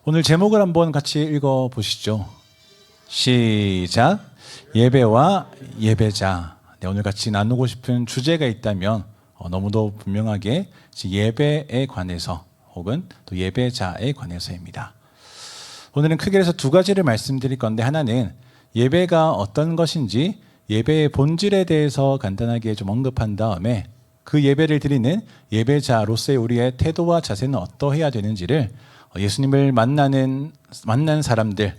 오늘 제목을 한번 같이 읽어 보시죠. 시작. 예배와 예배자. 네, 오늘 같이 나누고 싶은 주제가 있다면 너무도 분명하게 예배에 관해서 혹은 또 예배자에 관해서입니다. 오늘은 크게 해서 두 가지를 말씀드릴 건데, 하나는 예배가 어떤 것인지 예배의 본질에 대해서 간단하게 좀 언급한 다음에 그 예배를 드리는 예배자로서의 우리의 태도와 자세는 어떠해야 되는지를 예수님을 만난 사람들,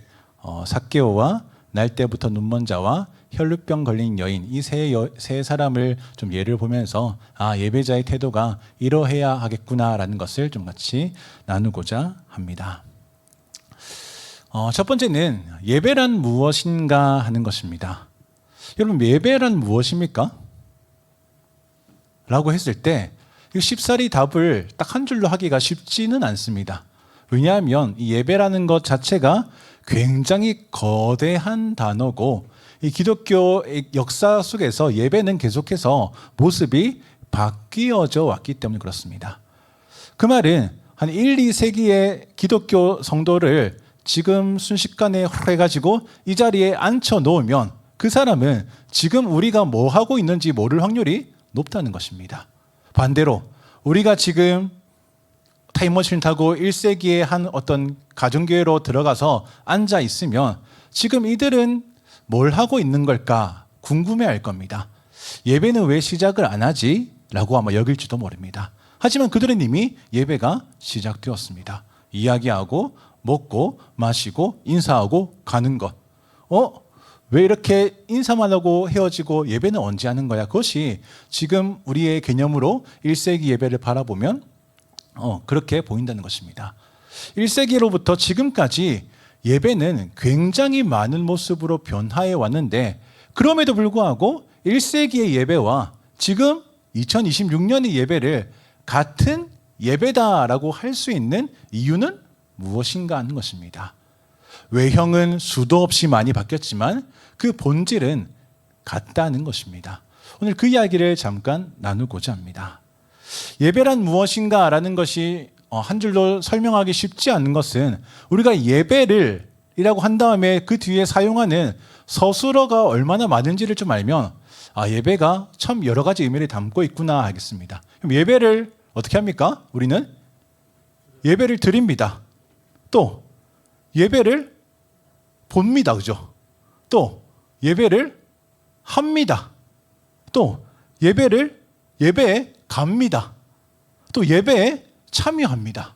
삭개오와 날 때부터 눈먼 자와 혈루병 걸린 여인, 이 세 사람을 좀 예를 보면서 예배자의 태도가 이러해야 하겠구나라는 것을 좀 같이 나누고자 합니다. 첫 번째는 예배란 무엇인가 하는 것입니다. 여러분, 예배란 무엇입니까? 라고 했을 때 쉽사리 답을 딱 한 줄로 하기가 쉽지는 않습니다. 왜냐하면 이 예배라는 것 자체가 굉장히 거대한 단어고, 이 기독교 역사 속에서 예배는 계속해서 모습이 바뀌어져 왔기 때문에 그렇습니다. 그 말은 한 1, 2세기의 기독교 성도를 지금 순식간에 해가지고 이 자리에 앉혀 놓으면 그 사람은 지금 우리가 뭐 하고 있는지 모를 확률이 높다는 것입니다. 반대로 우리가 지금 타임머신 타고 1세기의 한 어떤 가정교회로 들어가서 앉아 있으면 지금 이들은 뭘 하고 있는 걸까 궁금해할 겁니다. 예배는 왜 시작을 안 하지? 라고 아마 여길지도 모릅니다. 하지만 그들은 이미 예배가 시작되었습니다. 이야기하고 먹고 마시고 인사하고 가는 것. 왜 이렇게 인사만 하고 헤어지고 예배는 언제 하는 거야? 그것이 지금 우리의 개념으로 1세기 예배를 바라보면 그렇게 보인다는 것입니다. 1세기로부터 지금까지 예배는 굉장히 많은 모습으로 변화해 왔는데, 그럼에도 불구하고 1세기의 예배와 지금 2026년의 예배를 같은 예배다라고 할 수 있는 이유는 무엇인가 하는 것입니다. 외형은 수도 없이 많이 바뀌었지만 그 본질은 같다는 것입니다. 오늘 그 이야기를 잠깐 나누고자 합니다. 예배란 무엇인가라는 것이 한 줄로 설명하기 쉽지 않은 것은 우리가 예배를 이라고 한 다음에 그 뒤에 사용하는 서술어가 얼마나 많은지를 좀 알면 예배가 참 여러 가지 의미를 담고 있구나 하겠습니다. 그럼 예배를 어떻게 합니까? 우리는 예배를 드립니다. 또 예배를 봅니다. 그죠? 또 예배를 합니다. 또 예배에 갑니다. 또 예배에 참여합니다.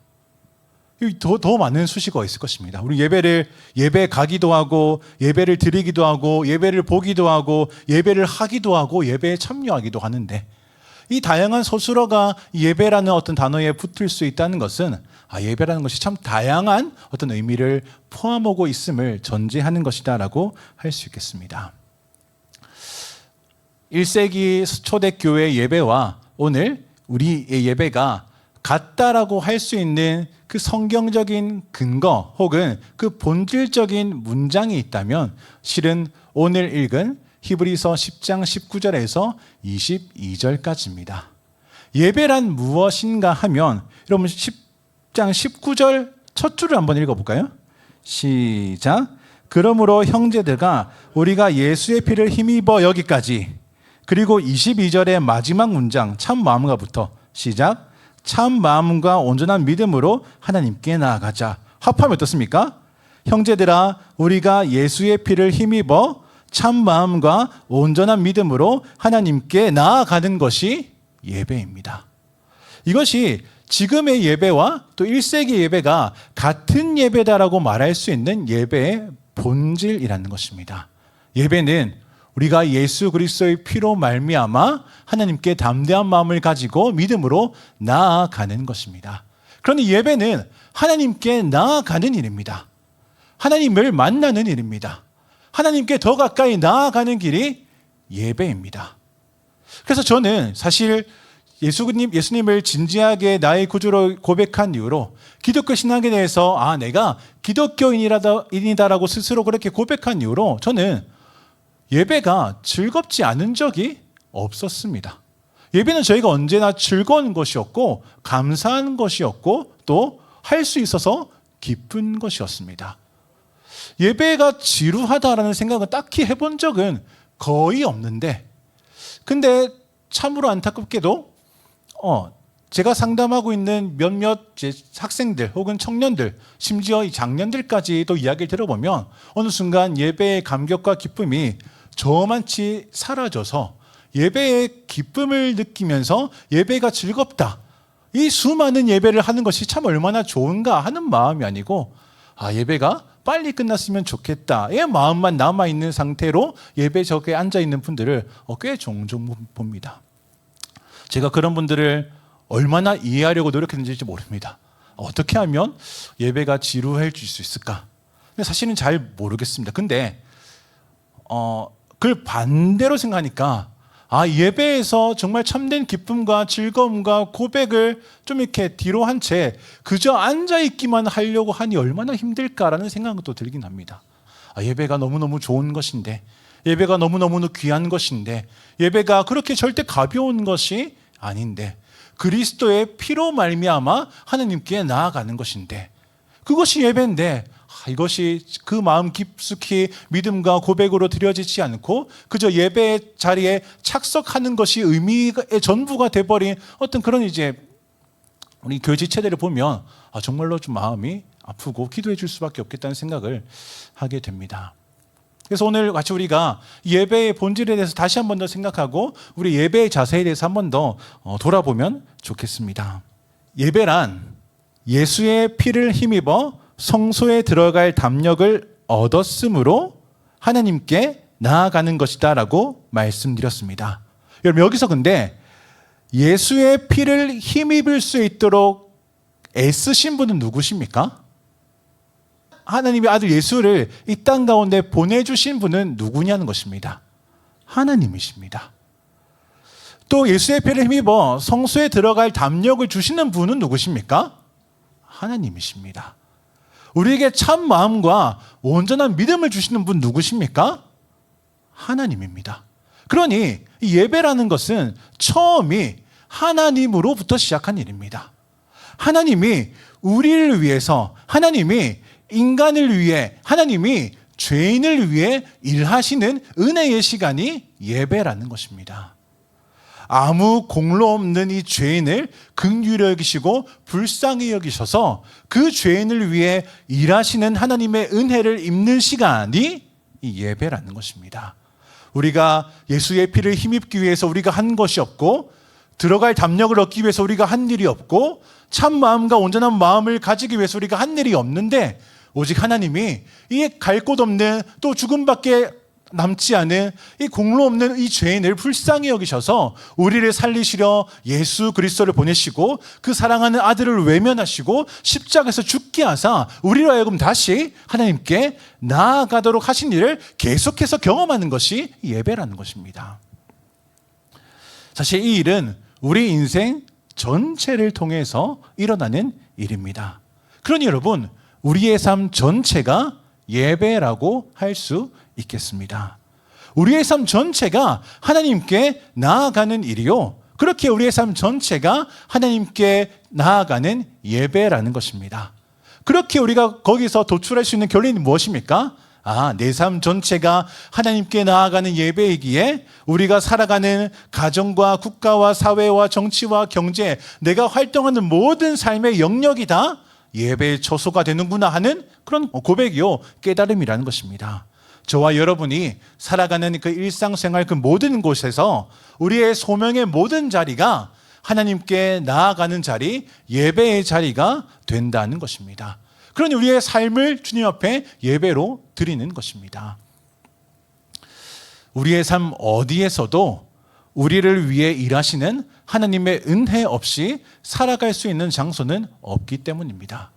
더 많은 수식어가 있을 것입니다. 우리 예배 가기도 하고, 예배를 드리기도 하고, 예배를 보기도 하고, 예배를 하기도 하고, 예배에 참여하기도 하는데, 이 다양한 서술어가 예배라는 어떤 단어에 붙을 수 있다는 것은 예배라는 것이 참 다양한 어떤 의미를 포함하고 있음을 전제하는 것이다라고 할 수 있겠습니다. 1세기 초대교회 예배와 오늘 우리의 예배가 같다라고 할 수 있는 그 성경적인 근거 혹은 그 본질적인 문장이 있다면 실은 오늘 읽은 히브리서 10장 19절에서 22절까지입니다. 예배란 무엇인가 하면 여러분 10장 19절 첫 줄을 한번 읽어볼까요? 시작. 그러므로 형제들아 우리가 예수의 피를 힘입어 여기까지. 그리고 22절의 마지막 문장 참 마음과부터 시작. 참 마음과 온전한 믿음으로 하나님께 나아가자. 합하면 어떻습니까? 형제들아 우리가 예수의 피를 힘입어 참 마음과 온전한 믿음으로 하나님께 나아가는 것이 예배입니다. 이것이 지금의 예배와 또 1세기 예배가 같은 예배다라고 말할 수 있는 예배의 본질이라는 것입니다. 예배는 우리가 예수 그리스도의 피로 말미암아 하나님께 담대한 마음을 가지고 믿음으로 나아가는 것입니다. 그런데 예배는 하나님께 나아가는 일입니다. 하나님을 만나는 일입니다. 하나님께 더 가까이 나아가는 길이 예배입니다. 그래서 저는 사실 예수님을 진지하게 나의 구주로 고백한 이후로 기독교 신앙에 대해서 내가 기독교인이다라고 스스로 그렇게 고백한 이후로 저는 예배가 즐겁지 않은 적이 없었습니다. 예배는 저희가 언제나 즐거운 것이었고 감사한 것이었고 또 할 수 있어서 기쁜 것이었습니다. 예배가 지루하다라는 생각은 딱히 해본 적은 거의 없는데, 근데 참으로 안타깝게도 제가 상담하고 있는 몇몇 학생들 혹은 청년들, 심지어 이 장년들까지도 이야기를 들어보면 어느 순간 예배의 감격과 기쁨이 저만치 사라져서 예배의 기쁨을 느끼면서 예배가 즐겁다, 이 수많은 예배를 하는 것이 참 얼마나 좋은가 하는 마음이 아니고, 예배가 빨리 끝났으면 좋겠다의 마음만 남아있는 상태로 예배석에 앉아있는 분들을 꽤 종종 봅니다. 제가 그런 분들을 얼마나 이해하려고 노력했는지 모릅니다. 어떻게 하면 예배가 지루해질 수 있을까? 근데 사실은 잘 모르겠습니다. 근데 그걸 반대로 생각하니까 예배에서 정말 참된 기쁨과 즐거움과 고백을 좀 이렇게 뒤로 한 채 그저 앉아있기만 하려고 하니 얼마나 힘들까라는 생각은 또 들긴 합니다. 예배가 너무너무 좋은 것인데, 예배가 너무너무 귀한 것인데, 예배가 그렇게 절대 가벼운 것이 아닌데, 그리스도의 피로 말미암아 하나님께 나아가는 것인데, 그것이 예배인데 이것이 그 마음 깊숙이 믿음과 고백으로 드려지지 않고 그저 예배의 자리에 착석하는 것이 의미의 전부가 돼버린 어떤 그런 우리 교회 지체들을 보면 정말로 좀 마음이 아프고 기도해 줄 수밖에 없겠다는 생각을 하게 됩니다. 그래서 오늘 같이 우리가 예배의 본질에 대해서 다시 한 번 더 생각하고 우리 예배의 자세에 대해서 한 번 더 돌아보면 좋겠습니다. 예배란 예수의 피를 힘입어 성소에 들어갈 담력을 얻었으므로 하나님께 나아가는 것이다 라고 말씀드렸습니다. 여러분, 여기서 근데 예수의 피를 힘입을 수 있도록 애쓰신 분은 누구십니까? 하나님의 아들 예수를 이 땅 가운데 보내주신 분은 누구냐는 것입니다. 하나님이십니다. 또 예수의 피를 힘입어 성소에 들어갈 담력을 주시는 분은 누구십니까? 하나님이십니다. 우리에게 참 마음과 온전한 믿음을 주시는 분 누구십니까? 하나님입니다. 그러니 이 예배라는 것은 처음이 하나님으로부터 시작한 일입니다. 하나님이 우리를 위해서, 하나님이 인간을 위해, 하나님이 죄인을 위해 일하시는 은혜의 시간이 예배라는 것입니다. 아무 공로 없는 이 죄인을 긍휼히 여기시고 불쌍히 여기셔서 그 죄인을 위해 일하시는 하나님의 은혜를 입는 시간이 이 예배라는 것입니다. 우리가 예수의 피를 힘입기 위해서 우리가 한 것이 없고, 들어갈 담력을 얻기 위해서 우리가 한 일이 없고, 참 마음과 온전한 마음을 가지기 위해서 우리가 한 일이 없는데, 오직 하나님이 이 갈 곳 없는, 또 죽음밖에 남지 않은 이 공로 없는 이 죄인을 불쌍히 여기셔서 우리를 살리시려 예수 그리스도를 보내시고 그 사랑하는 아들을 외면하시고 십자가에서 죽게 하사 우리로 하여금 다시 하나님께 나아가도록 하신 일을 계속해서 경험하는 것이 예배라는 것입니다. 사실 이 일은 우리 인생 전체를 통해서 일어나는 일입니다. 그러니 여러분, 우리의 삶 전체가 예배라고 할 수 있겠습니다. 우리의 삶 전체가 하나님께 나아가는 일이요, 그렇게 우리의 삶 전체가 하나님께 나아가는 예배라는 것입니다. 그렇게 우리가 거기서 도출할 수 있는 결론이 무엇입니까? 내 삶 전체가 하나님께 나아가는 예배이기에 우리가 살아가는 가정과 국가와 사회와 정치와 경제, 내가 활동하는 모든 삶의 영역이 다 예배의 처소가 되는구나 하는 그런 고백이요, 깨달음이라는 것입니다. 저와 여러분이 살아가는 그 일상생활 그 모든 곳에서 우리의 소명의 모든 자리가 하나님께 나아가는 자리, 예배의 자리가 된다는 것입니다. 그러니 우리의 삶을 주님 앞에 예배로 드리는 것입니다. 우리의 삶 어디에서도 우리를 위해 일하시는 하나님의 은혜 없이 살아갈 수 있는 장소는 없기 때문입니다.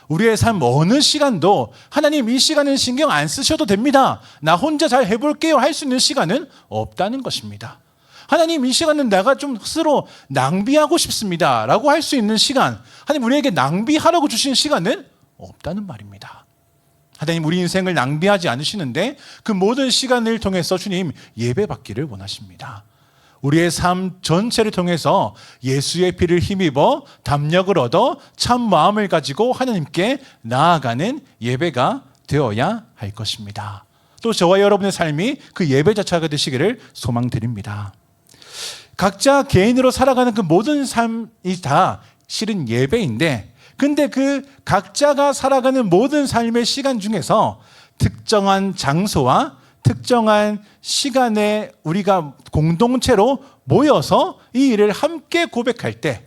우리의 삶 어느 시간도 하나님 이 시간은 신경 안 쓰셔도 됩니다, 나 혼자 잘 해볼게요 할 수 있는 시간은 없다는 것입니다. 하나님 이 시간은 내가 좀 스스로 낭비하고 싶습니다 라고 할 수 있는 시간, 하나님 우리에게 낭비하라고 주신 시간은 없다는 말입니다. 하나님 우리 인생을 낭비하지 않으시는데 그 모든 시간을 통해서 주님 예배받기를 원하십니다. 우리의 삶 전체를 통해서 예수의 피를 힘입어 담력을 얻어 참 마음을 가지고 하나님께 나아가는 예배가 되어야 할 것입니다. 또 저와 여러분의 삶이 그 예배 자체가 되시기를 소망드립니다. 각자 개인으로 살아가는 그 모든 삶이 다 실은 예배인데, 근데 그 각자가 살아가는 모든 삶의 시간 중에서 특정한 장소와 특정한 시간에 우리가 공동체로 모여서 이 일을 함께 고백할 때,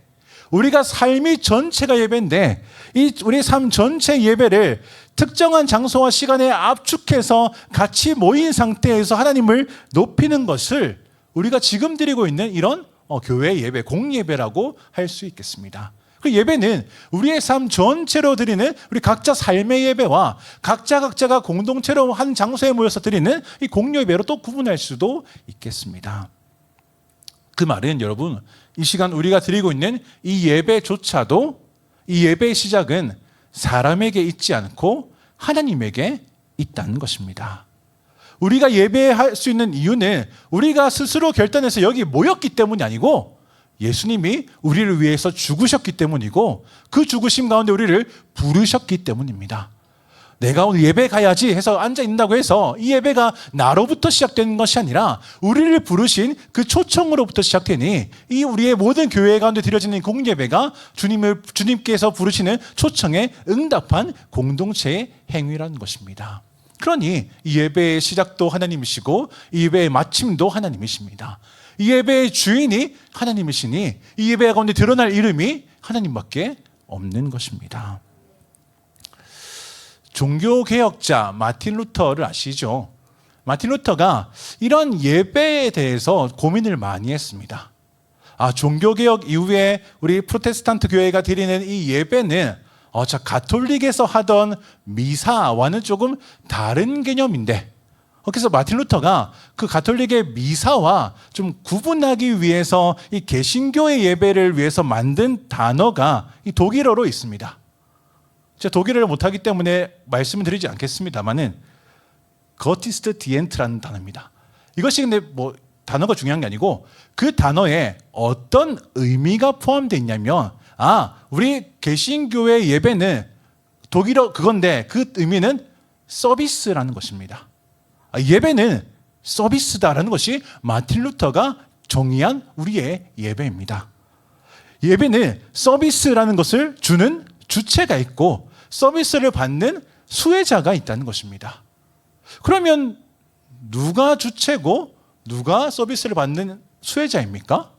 우리가 삶이 전체가 예배인데 이 우리 삶 전체 예배를 특정한 장소와 시간에 압축해서 같이 모인 상태에서 하나님을 높이는 것을 우리가 지금 드리고 있는 이런 교회 예배, 공예배라고 할 수 있겠습니다. 그 예배는 우리의 삶 전체로 드리는 우리 각자 삶의 예배와 각자가 공동체로 한 장소에 모여서 드리는 이 공예배로 또 구분할 수도 있겠습니다. 그 말은 여러분, 이 시간 우리가 드리고 있는 이 예배조차도, 이 예배의 시작은 사람에게 있지 않고 하나님에게 있다는 것입니다. 우리가 예배할 수 있는 이유는 우리가 스스로 결단해서 여기 모였기 때문이 아니고 예수님이 우리를 위해서 죽으셨기 때문이고 그 죽으심 가운데 우리를 부르셨기 때문입니다. 내가 오늘 예배 가야지 해서 앉아 있는다고 해서 이 예배가 나로부터 시작되는 것이 아니라 우리를 부르신 그 초청으로부터 시작되니 이 우리의 모든 교회 가운데 드려지는 공예배가 주님께서 부르시는 초청에 응답한 공동체의 행위라는 것입니다. 그러니 이 예배의 시작도 하나님이시고 이 예배의 마침도 하나님이십니다. 이 예배의 주인이 하나님이시니 이 예배 가운데 드러날 이름이 하나님밖에 없는 것입니다. 종교개혁자 마틴 루터를 아시죠? 마틴 루터가 이런 예배에 대해서 고민을 많이 했습니다. 종교개혁 이후에 우리 프로테스탄트 교회가 드리는 이 예배는 가톨릭에서 하던 미사와는 조금 다른 개념인데, 그래서 마틴 루터가 그 가톨릭의 미사와 좀 구분하기 위해서 이 개신교의 예배를 위해서 만든 단어가 이 독일어로 있습니다. 제가 독일어를 못하기 때문에 말씀을 드리지 않겠습니다만은 거티스트 디엔트라는 단어입니다. 이것이 근데 단어가 중요한 게 아니고 그 단어에 어떤 의미가 포함되어 있냐면 우리 개신교의 예배는 독일어 그건데 그 의미는 서비스라는 것입니다. 예배는 서비스다라는 것이 마틴 루터가 정의한 우리의 예배입니다. 예배는 서비스라는 것을 주는 주체가 있고 서비스를 받는 수혜자가 있다는 것입니다. 그러면 누가 주체고 누가 서비스를 받는 수혜자입니까?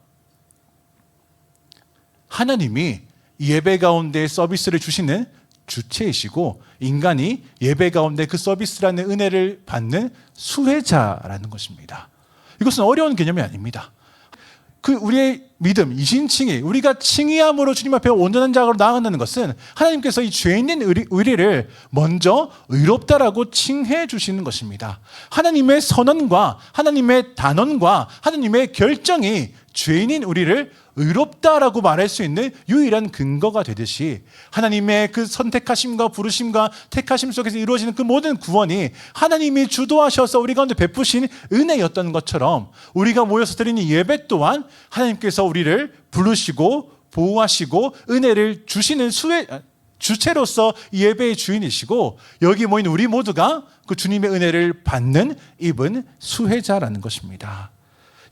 하나님이 예배 가운데 서비스를 주시는 주체이시고 인간이 예배 가운데 그 서비스라는 은혜를 받는 수혜자라는 것입니다. 이것은 어려운 개념이 아닙니다. 우리의 믿음, 이신칭의, 우리가 칭의함으로 주님 앞에 온전한 자로 나아간다는 것은 하나님께서 이 죄인인 우리를 먼저 의롭다라고 칭해 주시는 것입니다. 하나님의 선언과 하나님의 단언과 하나님의 결정이 죄인인 우리를 의롭다라고 말할 수 있는 유일한 근거가 되듯이 하나님의 그 선택하심과 부르심과 택하심 속에서 이루어지는 그 모든 구원이 하나님이 주도하셔서 우리 가운데 베푸신 은혜였던 것처럼 우리가 모여서 드리는 예배 또한 하나님께서 우리를 부르시고 보호하시고 은혜를 주시는 주체로서 예배의 주인이시고 여기 모인 우리 모두가 그 주님의 은혜를 받는 입은 수혜자라는 것입니다.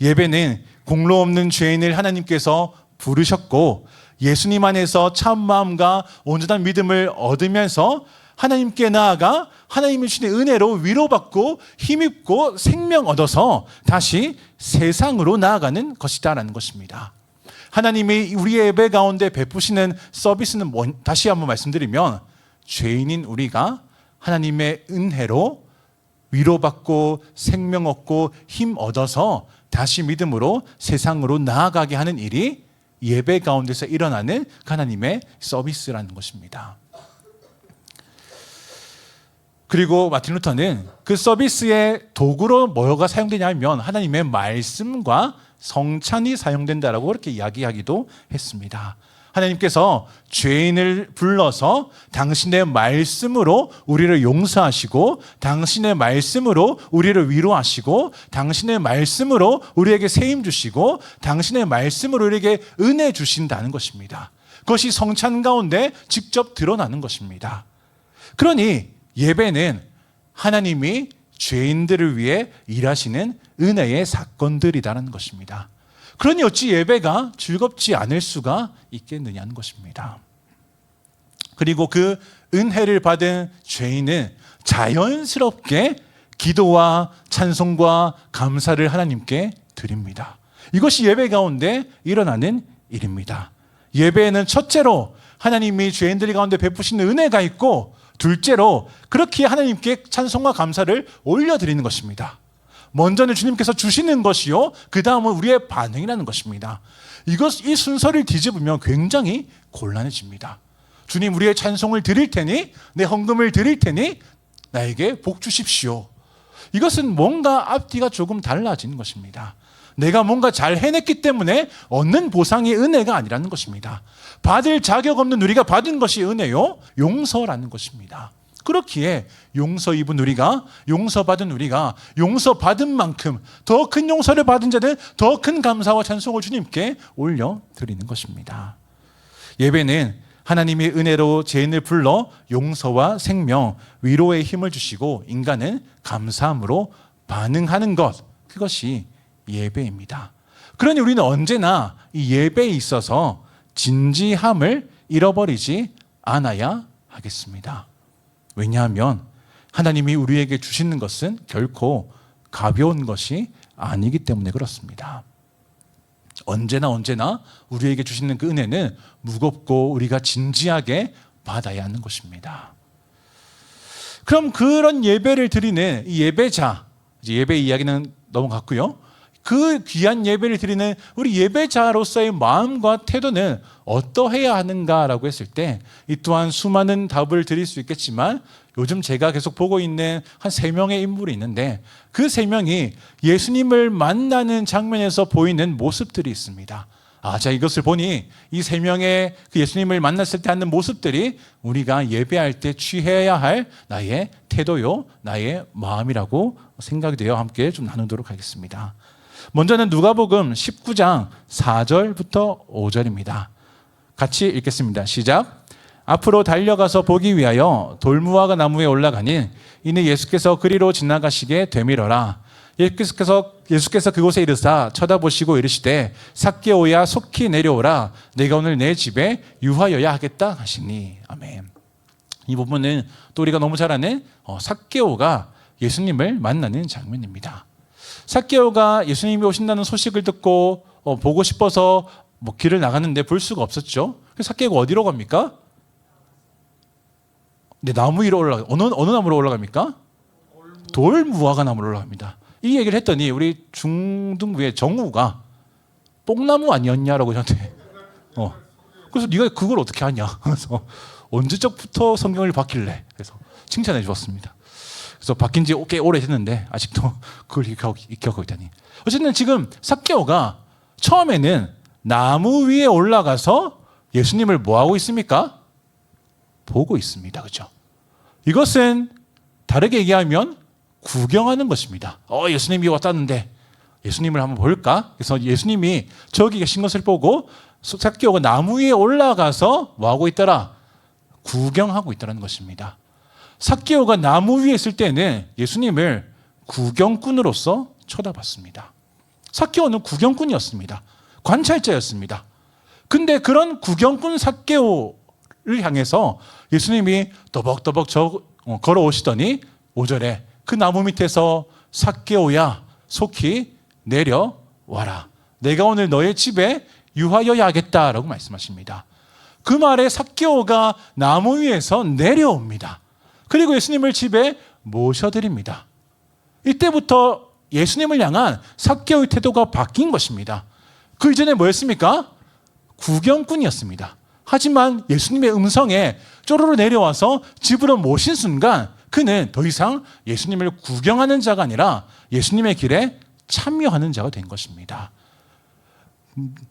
예배는 공로 없는 죄인을 하나님께서 부르셨고 예수님 안에서 참 마음과 온전한 믿음을 얻으면서 하나님께 나아가 하나님이 주신 은혜로 위로받고 힘입고 생명 얻어서 다시 세상으로 나아가는 것이다라는 것입니다. 하나님이 우리의 예배 가운데 베푸시는 서비스는 다시 한번 말씀드리면 죄인인 우리가 하나님의 은혜로 위로받고 생명 얻고 힘 얻어서 다시 믿음으로 세상으로 나아가게 하는 일이 예배 가운데서 일어나는 하나님의 서비스라는 것입니다. 그리고 마틴 루터는 그 서비스의 도구로 뭐가 사용되냐면 하나님의 말씀과 성찬이 사용된다라고 그렇게 이야기하기도 했습니다. 하나님께서 죄인을 불러서 당신의 말씀으로 우리를 용서하시고 당신의 말씀으로 우리를 위로하시고 당신의 말씀으로 우리에게 세임 주시고 당신의 말씀으로 우리에게 은혜 주신다는 것입니다. 그것이 성찬 가운데 직접 드러나는 것입니다. 그러니 예배는 하나님이 죄인들을 위해 일하시는 은혜의 사건들이라는 것입니다. 그러니 어찌 예배가 즐겁지 않을 수가 있겠느냐는 것입니다. 그리고 그 은혜를 받은 죄인은 자연스럽게 기도와 찬송과 감사를 하나님께 드립니다. 이것이 예배 가운데 일어나는 일입니다. 예배에는 첫째로 하나님이 죄인들 가운데 베푸시는 은혜가 있고 둘째로 그렇게 하나님께 찬송과 감사를 올려드리는 것입니다. 먼저는 주님께서 주시는 것이요, 그 다음은 우리의 반응이라는 것입니다. 이 순서를 뒤집으면 굉장히 곤란해집니다. 주님, 우리의 찬송을 드릴 테니, 내 헌금을 드릴 테니 나에게 복 주십시오. 이것은 뭔가 앞뒤가 조금 달라지는 것입니다. 내가 뭔가 잘 해냈기 때문에 얻는 보상이 은혜가 아니라는 것입니다. 받을 자격 없는 우리가 받은 것이 은혜요, 용서라는 것입니다. 그렇기에 용서 입은 우리가, 용서받은 우리가 용서받은 만큼 더 큰 용서를 받은 자는 더 큰 감사와 찬송을 주님께 올려드리는 것입니다. 예배는 하나님이 은혜로 죄인을 불러 용서와 생명, 위로의 힘을 주시고 인간은 감사함으로 반응하는 것, 그것이 예배입니다. 그러니 우리는 언제나 이 예배에 있어서 진지함을 잃어버리지 않아야 하겠습니다. 왜냐하면 하나님이 우리에게 주시는 것은 결코 가벼운 것이 아니기 때문에 그렇습니다. 언제나 우리에게 주시는 그 은혜는 무겁고 우리가 진지하게 받아야 하는 것입니다. 그럼 그런 예배를 드리는 이 예배자, 이제 예배 이야기는 넘어갔고요. 그 귀한 예배를 드리는 우리 예배자로서의 마음과 태도는 어떠해야 하는가라고 했을 때 이 또한 수많은 답을 드릴 수 있겠지만 요즘 제가 계속 보고 있는 한 3명의 인물이 있는데 그 3명이 예수님을 만나는 장면에서 보이는 모습들이 있습니다. 자, 이것을 보니 이 3명의 그 예수님을 만났을 때 하는 모습들이 우리가 예배할 때 취해야 할 나의 태도요, 나의 마음이라고 생각이 되어 함께 좀 나누도록 하겠습니다. 먼저는 누가복음 19장 4절부터 5절입니다. 같이 읽겠습니다. 시작. 앞으로 달려가서 보기 위하여 돌무화과 나무에 올라가니 이는 예수께서 그리로 지나가시게 되밀어라. 예수께서 그곳에 이르사 쳐다보시고 이르시되 삭개오야 속히 내려오라. 내가 오늘 내 집에 유하여야 하겠다 하시니. 아멘. 이 부분은 또 우리가 너무 잘 아는 삭개오가 예수님을 만나는 장면입니다. 삭개오가 예수님이 오신다는 소식을 듣고 보고 싶어서 길을 나갔는데 볼 수가 없었죠. 그래서 삭개오가 어디로 갑니까? 네, 나무 위로 올라가. 어느 나무로 올라갑니까? 돌무화과 나무로 올라갑니다. 이 얘기를 했더니 우리 중등부의 정우가 뽕나무 아니었냐라고 저한테. 그래서 네가 그걸 어떻게 하냐. 그래서 언제적부터 성경을 봤길래. 그래서 칭찬해 주었습니다. 그래서 바뀐 지 꽤 오래됐는데 아직도 그걸 기억하고 있다니. 어쨌든 지금 삭개오가 처음에는 나무 위에 올라가서 예수님을 뭐하고 있습니까? 보고 있습니다. 그렇죠? 이것은 다르게 얘기하면 구경하는 것입니다. 예수님이 왔다는데 예수님을 한번 볼까? 그래서 예수님이 저기 계신 것을 보고 삭개오가 나무 위에 올라가서 뭐하고 있더라? 구경하고 있다는 것입니다. 삭개오가 나무 위에 있을 때는 예수님을 구경꾼으로서 쳐다봤습니다. 삭개오는 구경꾼이었습니다. 관찰자였습니다. 근데 그런 구경꾼 삭개오를 향해서 예수님이 또박또박 걸어오시더니 5절에 그 나무 밑에서 삭개오야 속히 내려와라. 내가 오늘 너의 집에 유하여야 하겠다라고 말씀하십니다. 그 말에 삭개오가 나무 위에서 내려옵니다. 그리고 예수님을 집에 모셔드립니다. 이때부터 예수님을 향한 삭개오의 태도가 바뀐 것입니다. 그 이전에 뭐였습니까? 구경꾼이었습니다. 하지만 예수님의 음성에 쪼르르 내려와서 집으로 모신 순간 그는 더 이상 예수님을 구경하는 자가 아니라 예수님의 길에 참여하는 자가 된 것입니다.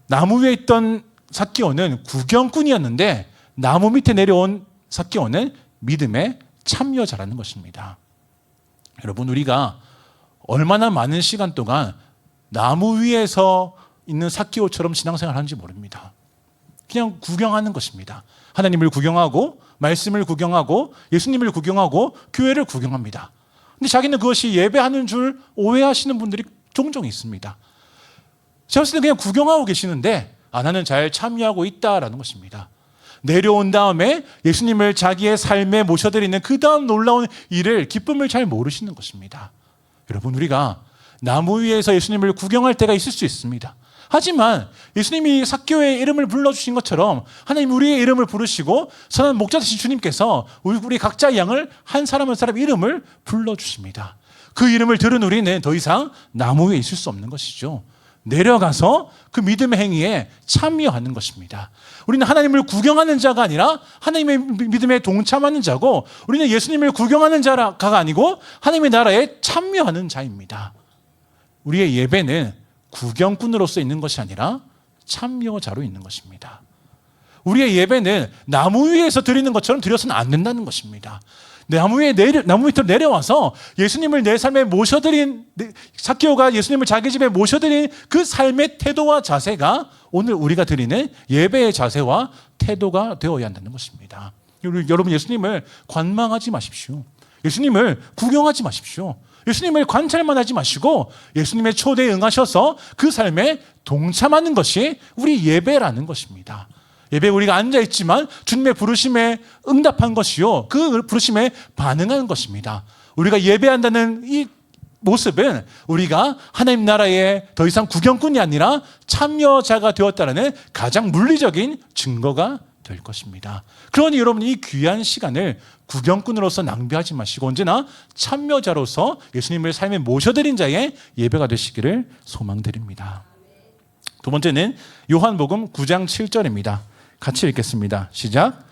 나무 위에 있던 삭개오는 구경꾼이었는데 나무 밑에 내려온 삭개오는 믿음의 참여자라는 것입니다. 여러분, 우리가 얼마나 많은 시간 동안 나무 위에서 있는 삭개오처럼 신앙생활을 하는지 모릅니다. 그냥 구경하는 것입니다. 하나님을 구경하고 말씀을 구경하고 예수님을 구경하고 교회를 구경합니다. 근데 자기는 그것이 예배하는 줄 오해하시는 분들이 종종 있습니다. 제가 봤을 때 그냥 구경하고 계시는데 나는 잘 참여하고 있다라는 것입니다. 내려온 다음에 예수님을 자기의 삶에 모셔드리는 그 다음 놀라운 일을, 기쁨을 잘 모르시는 것입니다. 여러분, 우리가 나무 위에서 예수님을 구경할 때가 있을 수 있습니다. 하지만 예수님이 삭개오의 이름을 불러주신 것처럼 하나님 우리의 이름을 부르시고 선한 목자 되신 주님께서 우리 각자의 양을 한 사람 한 사람 이름을 불러주십니다. 그 이름을 들은 우리는 더 이상 나무 위에 있을 수 없는 것이죠. 내려가서 그 믿음의 행위에 참여하는 것입니다. 우리는 하나님을 구경하는 자가 아니라 하나님의 믿음에 동참하는 자고, 우리는 예수님을 구경하는 자가 아니고 하나님의 나라에 참여하는 자입니다. 우리의 예배는 구경꾼으로서 있는 것이 아니라 참여자로 있는 것입니다. 우리의 예배는 나무 위에서 드리는 것처럼 드려서는 안 된다는 것입니다. 나무 밑으로 내려와서 예수님을 내 삶에 모셔드린, 삭개오가 예수님을 자기 집에 모셔드린 그 삶의 태도와 자세가 오늘 우리가 드리는 예배의 자세와 태도가 되어야 한다는 것입니다. 여러분, 예수님을 관망하지 마십시오. 예수님을 구경하지 마십시오. 예수님을 관찰만 하지 마시고 예수님의 초대에 응하셔서 그 삶에 동참하는 것이 우리 예배라는 것입니다. 예배에 우리가 앉아있지만 주님의 부르심에 응답한 것이요, 그 부르심에 반응하는 것입니다. 우리가 예배한다는 이 모습은 우리가 하나님 나라의 더 이상 구경꾼이 아니라 참여자가 되었다는 가장 물리적인 증거가 될 것입니다. 그러니 여러분, 이 귀한 시간을 구경꾼으로서 낭비하지 마시고 언제나 참여자로서 예수님을 삶에 모셔드린 자의 예배가 되시기를 소망드립니다. 두 번째는 요한복음 9장 7절입니다. 같이 읽겠습니다. 시작.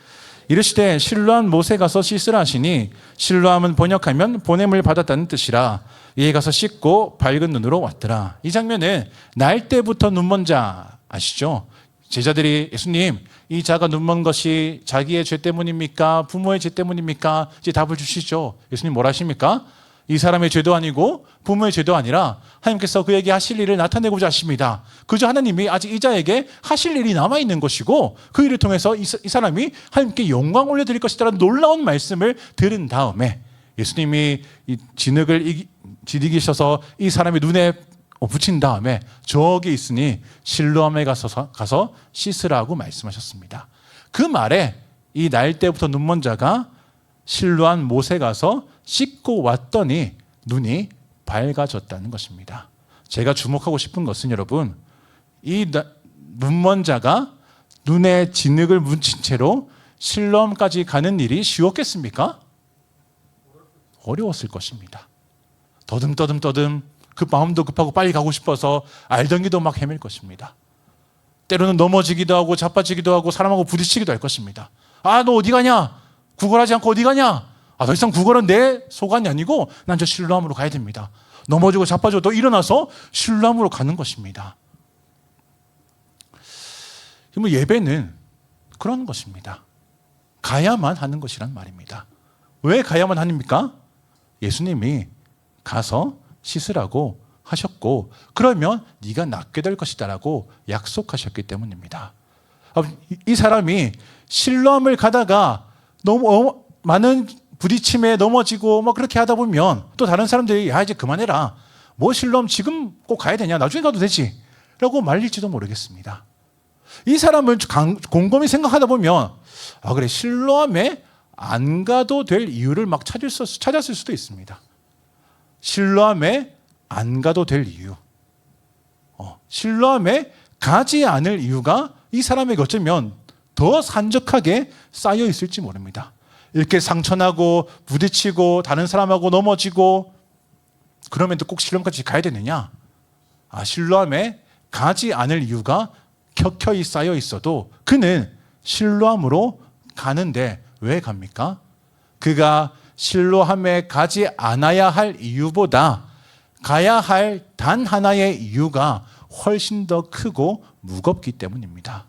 이르시되 실로암 못에 가서 씻으라 하시니, 실로암은 번역하면 보냄을 받았다는 뜻이라. 이에 가서 씻고 밝은 눈으로 왔더라. 이 장면은 날 때부터 눈먼 자 아시죠? 제자들이 예수님, 이 자가 눈먼 것이 자기의 죄 때문입니까? 부모의 죄 때문입니까? 이제 답을 주시죠. 예수님 뭐라 하십니까? 이 사람의 죄도 아니고 부모의 죄도 아니라 하나님께서 그에게 하실 일을 나타내고자 하십니다. 그저 하나님이 아직 이 자에게 하실 일이 남아있는 것이고 그 일을 통해서 이 사람이 하나님께 영광 올려드릴 것이라는 놀라운 말씀을 들은 다음에 예수님이 이 진흙을 디디기셔서 이 사람의 눈에 붙인 다음에 저기 있으니 실로암에 가서 씻으라고 말씀하셨습니다. 그 말에 이 날 때부터 눈먼 자가 실로암 못에 가서 씻고 왔더니 눈이 밝아졌다는 것입니다. 제가 주목하고 싶은 것은 여러분, 이 눈먼 자가 눈에 진흙을 묻힌 채로 실로암까지 가는 일이 쉬웠겠습니까? 어려웠을 것입니다. 떠듬 그 마음도 급하고 빨리 가고 싶어서 알덩이도 막 헤맬 것입니다. 때로는 넘어지기도 하고 자빠지기도 하고 사람하고 부딪히기도 할 것입니다. 아, 너 어디 가냐? 구걸하지 않고 어디 가냐? 더 이상 구걸은 내 소관이 아니고 난 저 실로암으로 가야 됩니다. 넘어지고 자빠지고 또 일어나서 실로암으로 가는 것입니다. 예배는 그런 것입니다. 가야만 하는 것이란 말입니다. 왜 가야만 합니까? 예수님이 가서 씻으라고 하셨고 그러면 네가 낫게 될 것이다라고 약속하셨기 때문입니다. 이 사람이 실로암을 가다가 너무 많은 부딪힘에 넘어지고 그렇게 하다 보면 또 다른 사람들이 야 이제 그만해라, 뭐 실로암 지금 꼭 가야 되냐, 나중에 가도 되지 라고 말릴지도 모르겠습니다. 이 사람을 곰곰이 생각하다 보면 그래, 실로암에 안 가도 될 이유를 막 찾았을 수도 있습니다. 실로암에 안 가도 될 이유, 실로암에 가지 않을 이유가 이 사람에게 어쩌면 더 산적하게 쌓여 있을지 모릅니다. 이렇게 상처나고 부딪히고 다른 사람하고 넘어지고 그러면 또 꼭 실로암까지 가야 되느냐? 실로암에 가지 않을 이유가 켜켜이 쌓여 있어도 그는 실로암으로 가는데 왜 갑니까? 그가 실로암에 가지 않아야 할 이유보다 가야 할 단 하나의 이유가 훨씬 더 크고 무겁기 때문입니다.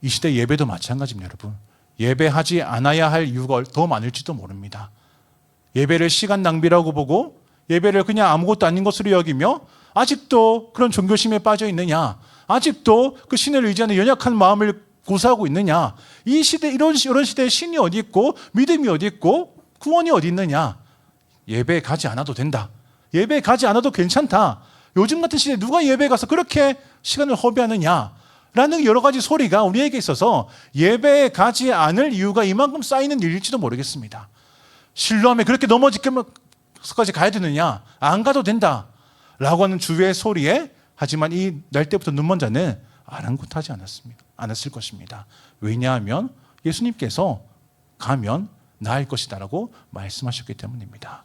이 시대 예배도 마찬가지입니다, 여러분. 예배하지 않아야 할 이유가 더 많을지도 모릅니다. 예배를 시간 낭비라고 보고 예배를 그냥 아무것도 아닌 것으로 여기며 아직도 그런 종교심에 빠져 있느냐, 아직도 그 신을 의지하는 연약한 마음을 고사하고 있느냐, 이 시대, 이런 시대에 신이 어디 있고 믿음이 어디 있고 구원이 어디 있느냐, 예배 가지 않아도 된다, 예배 가지 않아도 괜찮다, 요즘 같은 시대에 누가 예배 가서 그렇게 시간을 허비하느냐 라는 여러 가지 소리가 우리에게 있어서 예배에 가지 않을 이유가 이만큼 쌓이는 일일지도 모르겠습니다. 실로암에 그렇게 넘어지기까지 가야 되느냐, 안 가도 된다 라고 하는 주위의 소리에, 하지만 이 날 때부터 눈먼 자는 아랑곳하지 않았을 것입니다. 왜냐하면 예수님께서 가면 나을 것이다 라고 말씀하셨기 때문입니다.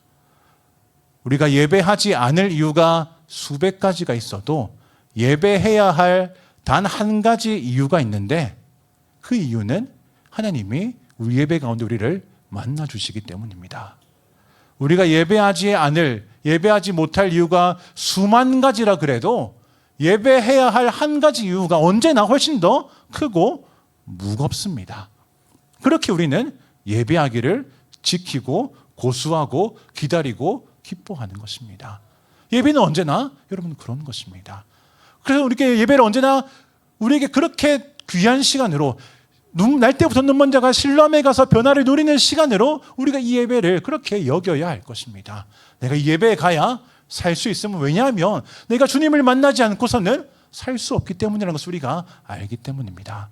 우리가 예배하지 않을 이유가 수백 가지가 있어도 예배해야 할 단 한 가지 이유가 있는데, 그 이유는 하나님이 우리 예배 가운데 우리를 만나 주시기 때문입니다. 우리가 예배하지 못할 이유가 수만 가지라 그래도 예배해야 할 한 가지 이유가 언제나 훨씬 더 크고 무겁습니다. 그렇게 우리는 예배하기를 지키고 고수하고 기다리고 기뻐하는 것입니다. 예배는 언제나 여러분 그런 것입니다. 그래서 우리에게 예배를 언제나 우리에게 그렇게 귀한 시간으로, 날 때부터 눈먼 자가 실로암에 가서 변화를 누리는 시간으로 우리가 이 예배를 그렇게 여겨야 할 것입니다. 내가 이 예배에 가야 살 수 있으면, 왜냐하면 내가 주님을 만나지 않고서는 살 수 없기 때문이라는 것을 우리가 알기 때문입니다.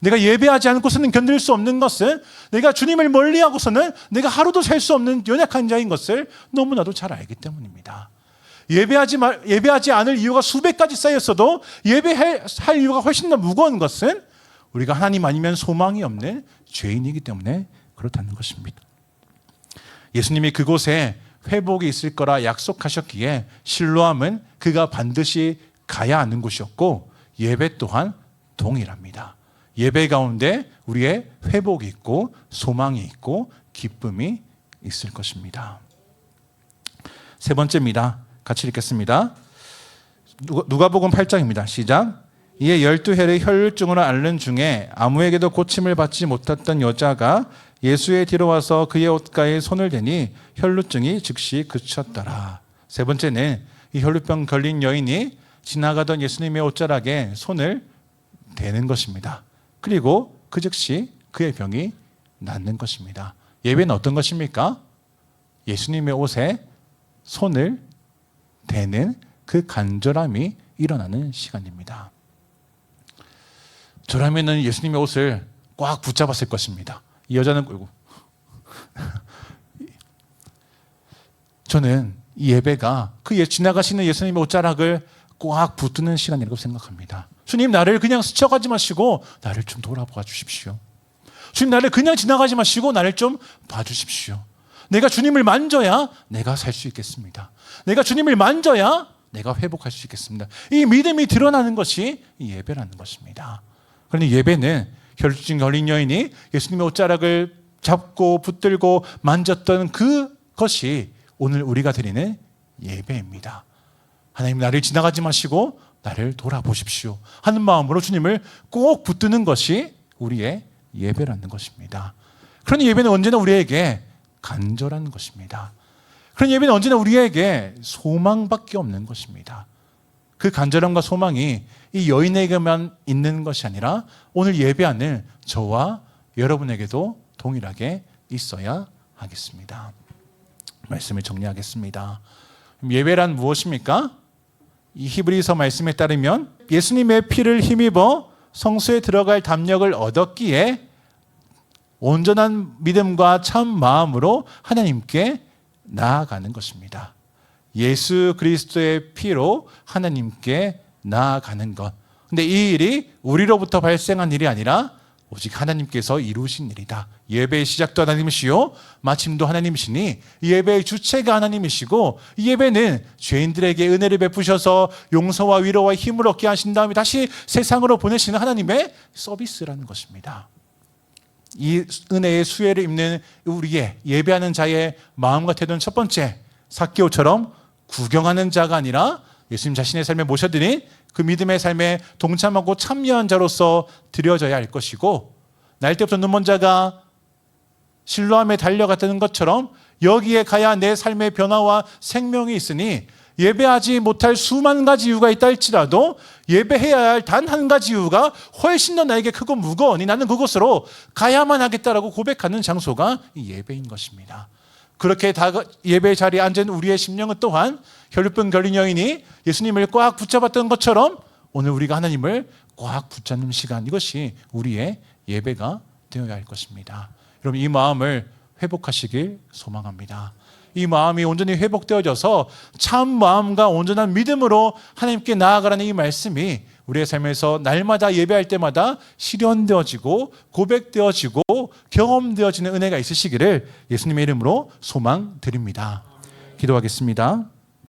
내가 예배하지 않고서는 견딜 수 없는 것은, 내가 주님을 멀리하고서는 내가 하루도 살 수 없는 연약한 자인 것을 너무나도 잘 알기 때문입니다. 예배하지 않을 이유가 수백 가지 쌓였어도 예배할 이유가 훨씬 더 무거운 것은 우리가 하나님 아니면 소망이 없는 죄인이기 때문에 그렇다는 것입니다. 예수님이 그곳에 회복이 있을 거라 약속하셨기에 실로암은 그가 반드시 가야 하는 곳이었고, 예배 또한 동일합니다. 예배 가운데 우리의 회복이 있고 소망이 있고 기쁨이 있을 것입니다. 세 번째입니다. 같이 읽겠습니다. 누가복음 8장입니다. 시작. 이에 12해를 혈루증으로 앓는 중에 아무에게도 고침을 받지 못했던 여자가 예수의 뒤로 와서 그의 옷가에 손을 대니 혈루증이 즉시 그쳤더라. 세 번째는 이 혈루병 걸린 여인이 지나가던 예수님의 옷자락에 손을 대는 것입니다. 그리고 그 즉시 그의 병이 낫는 것입니다. 예배는 어떤 것입니까? 예수님의 옷에 손을 대는 그 간절함이 일어나는 시간입니다. 저라면은 예수님의 옷을 꽉 붙잡았을 것입니다. 이 여자는 끌고. 저는 이 예배가 그 지나가시는 예수님의 옷자락을 꽉 붙드는 시간이라고 생각합니다. 주님, 나를 그냥 스쳐가지 마시고 나를 좀 돌아봐 주십시오. 주님, 나를 그냥 지나가지 마시고 나를 좀 봐주십시오. 내가 주님을 만져야 내가 살 수 있겠습니다. 내가 주님을 만져야 내가 회복할 수 있겠습니다. 이 믿음이 드러나는 것이 이 예배라는 것입니다. 그런데 예배는 혈루증 걸린 여인이 예수님의 옷자락을 잡고 붙들고 만졌던 그것이 오늘 우리가 드리는 예배입니다. 하나님, 나를 지나가지 마시고 나를 돌아보십시오 하는 마음으로 주님을 꼭 붙드는 것이 우리의 예배라는 것입니다. 그런 예배는 언제나 우리에게 간절한 것입니다. 그런 예배는 언제나 우리에게 소망밖에 없는 것입니다. 그 간절함과 소망이 이 여인에게만 있는 것이 아니라 오늘 예배하는 저와 여러분에게도 동일하게 있어야 하겠습니다. 말씀을 정리하겠습니다. 예배란 무엇입니까? 이 히브리서 말씀에 따르면 예수님의 피를 힘입어 성소에 들어갈 담력을 얻었기에 온전한 믿음과 참 마음으로 하나님께 나아가는 것입니다. 예수 그리스도의 피로 하나님께 나아가는 것. 근데 이 일이 우리로부터 발생한 일이 아니라 오직 하나님께서 이루신 일이다. 예배의 시작도 하나님이시요 마침도 하나님이시니 예배의 주체가 하나님이시고, 이 예배는 죄인들에게 은혜를 베푸셔서 용서와 위로와 힘을 얻게 하신 다음에 다시 세상으로 보내시는 하나님의 서비스라는 것입니다. 이 은혜의 수혜를 입는 우리의 예배하는 자의 마음과 태도는 첫 번째, 삭개오처럼 구경하는 자가 아니라 예수님 자신의 삶에 모셔드린 그 믿음의 삶에 동참하고 참여한 자로서 드려져야 할 것이고, 날 때부터 눈 먼 자가 실로암에 달려갔다는 것처럼 여기에 가야 내 삶의 변화와 생명이 있으니 예배하지 못할 수만 가지 이유가 있다 할지라도 예배해야 할 단 한 가지 이유가 훨씬 더 나에게 크고 무거우니 나는 그곳으로 가야만 하겠다라고 고백하는 장소가 이 예배인 것입니다. 그렇게 예배 자리에 앉은 우리의 심령은 또한 혈육병 걸린 여인이 예수님을 꽉 붙잡았던 것처럼 오늘 우리가 하나님을 꽉 붙잡는 시간, 이것이 우리의 예배가 되어야 할 것입니다. 여러분, 이 마음을 회복하시길 소망합니다. 이 마음이 온전히 회복되어져서 참 마음과 온전한 믿음으로 하나님께 나아가라는 이 말씀이 우리의 삶에서 날마다 예배할 때마다 실현되어지고 고백되어지고 경험되어지는 은혜가 있으시기를 예수님의 이름으로 소망드립니다. 기도하겠습니다.